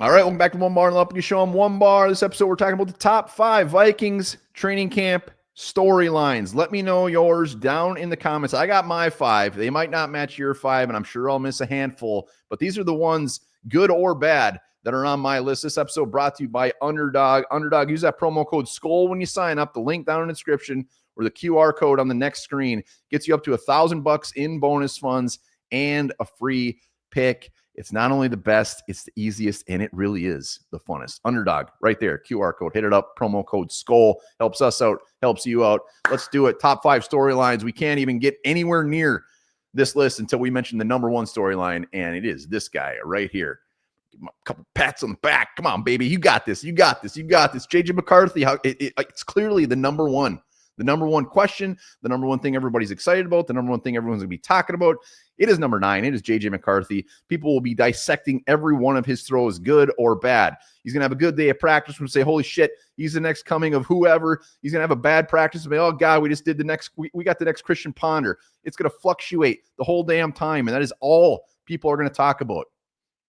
All right, welcome back to Onebar and Lupagus Show. I'm Onebar. This episode, we're talking about the top 5 Vikings training camp storylines. Let me know yours down in the comments. I got my 5. They might not match your 5, and I'm sure I'll miss a handful, but these are the ones, good or bad, that are on my list. This episode brought to you by Underdog. Underdog, use that promo code SKOL when you sign up. The link down in the description or the QR code on the next screen gets you up to $1,000 in bonus funds and a free pick. It's not only the best, it's the easiest, and it really is the funnest. Underdog, right there, QR code. Hit it up, promo code SKOL. Helps us out, helps you out. Let's do it. Top 5 storylines. We can't even get anywhere near this list until we mention the number 1 storyline, and it is this guy right here. Give him a couple pats on the back. Come on, baby. You got this. You got this. You got this. JJ McCarthy, it's clearly the number 1. The number 1 question, the number 1 thing everybody's excited about, the number 1 thing everyone's going to be talking about. It is number 9. It is JJ McCarthy. People will be dissecting every one of his throws, good or bad. He's going to have a good day of practice and say, holy shit, he's the next coming of whoever. He's going to have a bad practice and say, oh, God, we just did the next, we got the next Christian Ponder. It's going to fluctuate the whole damn time, and that is all people are going to talk about.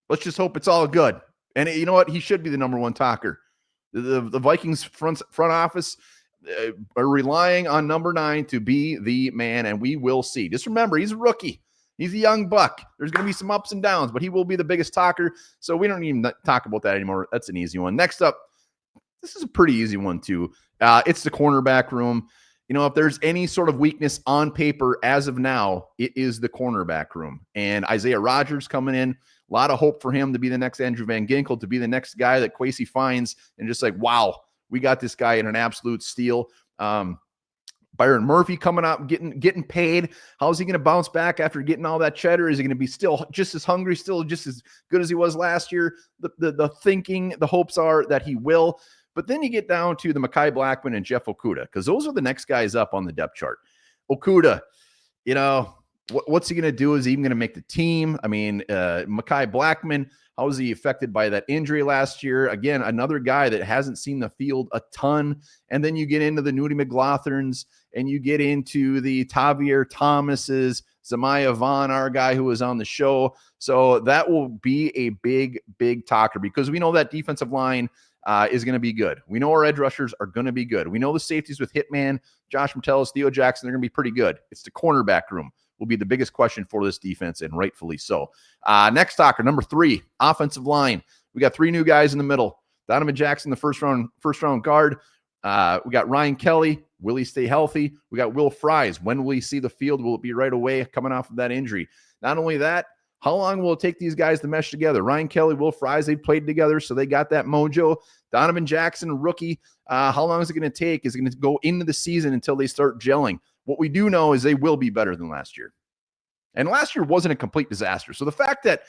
Let's just hope it's all good. And you know what? He should be the number 1 talker. The Vikings front office are relying on number 9 to be the man, and we will see. Just remember, he's a rookie. He's a young buck. There's going to be some ups and downs, but he will be the biggest talker, so we don't even talk about that anymore. That's an easy one. Next up, this is a pretty easy one, too. It's the cornerback room. You know, if there's any sort of weakness on paper as of now, it is the cornerback room. And Isaiah Rodgers coming in, a lot of hope for him to be the next Andrew Van Ginkel, to be the next guy that Kwesi finds, and just like, wow, we got this guy in an absolute steal. Byron Murphy coming out, getting paid. How is he going to bounce back after getting all that cheddar? Is he going to be still just as hungry, still just as good as he was last year? The thinking, the hopes are that he will. But then you get down to the Mekhi Blackmon and Jeff Okudah, because those are the next guys up on the depth chart. Okudah, you know, what's he going to do? Is he even going to make the team? I mean, Mekhi Blackmon, how was he affected by that injury last year? Again, another guy that hasn't seen the field a ton. And then you get into the Nudie McLaughlins, and you get into the Tavier Thomases, Zamaya Vaughn, our guy who was on the show. So that will be a big, big talker, because we know that defensive line is going to be good. We know our edge rushers are going to be good. We know the safeties with Hitman, Josh Metellus, Theo Jackson, they're going to be pretty good. It's the cornerback room will be the biggest question for this defense, and rightfully so. Next talker, number 3, offensive line. We got 3 new guys in the middle. Donovan Jackson, the first round guard. We got Ryan Kelly. Will he stay healthy? We got Will Fries. When will he see the field? Will it be right away coming off of that injury? Not only that, how long will it take these guys to mesh together? Ryan Kelly, Will Fries, they played together, so they got that mojo. Donovan Jackson, rookie. How long is it going to take? Is it going to go into the season until they start gelling? What we do know is they will be better than last year. And last year wasn't a complete disaster. So the fact that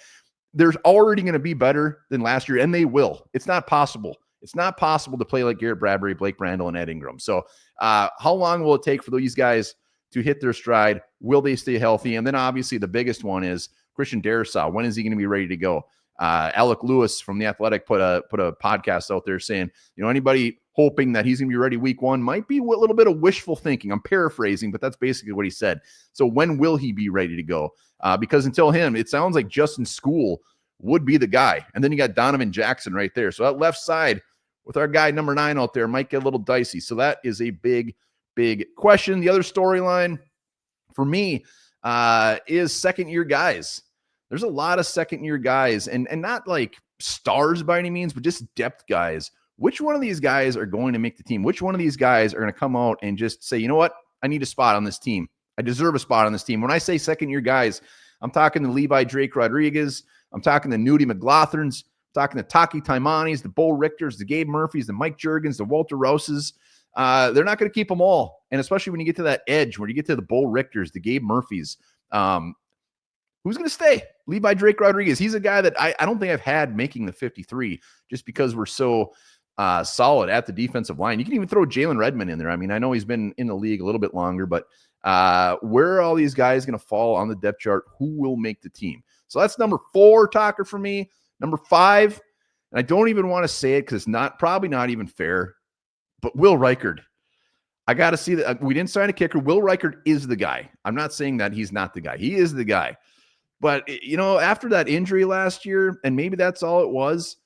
there's already going to be better than last year, and they will, it's not possible. It's not possible to play like Garrett Bradbury, Blake Brandel, and Ed Ingram. So how long will it take for these guys to hit their stride? Will they stay healthy? And then obviously the biggest one is Christian Darrisaw. When is he going to be ready to go? Alec Lewis from The Athletic put a podcast out there saying, you know, anybody hoping that he's going to be ready week 1 might be a little bit of wishful thinking. I'm paraphrasing, but that's basically what he said. So when will he be ready to go? Because until him, it sounds like Justin School would be the guy. And then you got Donovan Jackson right there. So that left side with our guy number 9 out there might get a little dicey. So that is a big, big question. The other storyline for me is second-year guys. There's a lot of second-year guys, and not like stars by any means, but just depth guys. Which one of these guys are going to make the team? Which one of these guys are going to come out and just say, you know what? I need a spot on this team. I deserve a spot on this team. When I say second-year guys, I'm talking the Levi Drake Rodriguez. I'm talking the Nudie McLaughlins. I'm talking the Taki Taimanis, the Bo Richters, the Gabe Murphys, the Mike Juergens, the Walter Rouses. They're not going to keep them all. And especially when you get to that edge, when you get to the Bo Richters, the Gabe Murphys, who's going to stay? Levi Drake Rodriguez. He's a guy that I don't think I've had making the 53 just because we're so solid at the defensive line. You can even throw Jalen Redmond in there. I mean, I know he's been in the league a little bit longer, but where are all these guys going to fall on the depth chart? Who will make the team? So that's number 4 talker for me. Number 5, and I don't even want to say it because it's probably not even fair, but Will Reichard. I got to see that. We didn't sign a kicker. Will Reichard is the guy. I'm not saying that he's not the guy. He is the guy. But, you know, after that injury last year, and maybe that's all it was,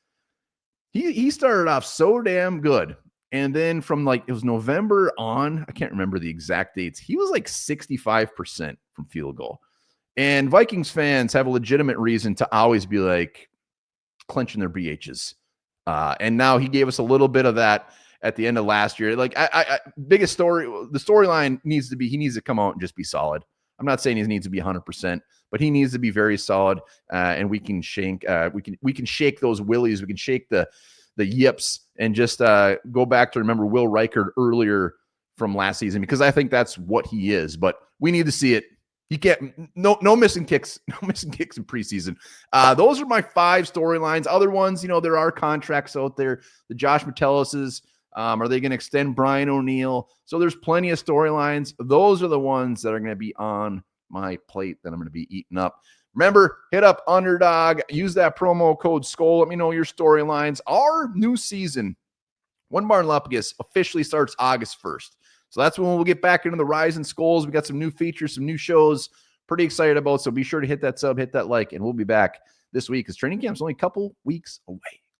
he started off so damn good. And then from like, it was November on, I can't remember the exact dates. He was like 65% from field goal. And Vikings fans have a legitimate reason to always be like clenching their BHs. And now he gave us a little bit of that at the end of last year. Like biggest story, the storyline needs to be, he needs to come out and just be solid. I'm not saying he needs to be 100%, but he needs to be very solid. And we can shake those willies. We can shake the yips and just go back to remember Will Reichard earlier from last season, because I think that's what he is. But we need to see it. You can't, no missing kicks, in preseason. Those are my 5 storylines. Other ones, there are contracts out there. The Josh Metellus, are they going to extend Brian O'Neill? So there's plenty of storylines. Those are the ones that are going to be on my plate that I'm going to be eating up. Remember, hit up Underdog. Use that promo code SKOL. Let me know your storylines. Our new season, Onebar and Lupagus, officially starts August 1st. So that's when we'll get back into the Rise and Skulls. We got some new features, some new shows. Pretty excited about. So be sure to hit that sub, hit that like, and we'll be back this week because training camp's only a couple weeks away.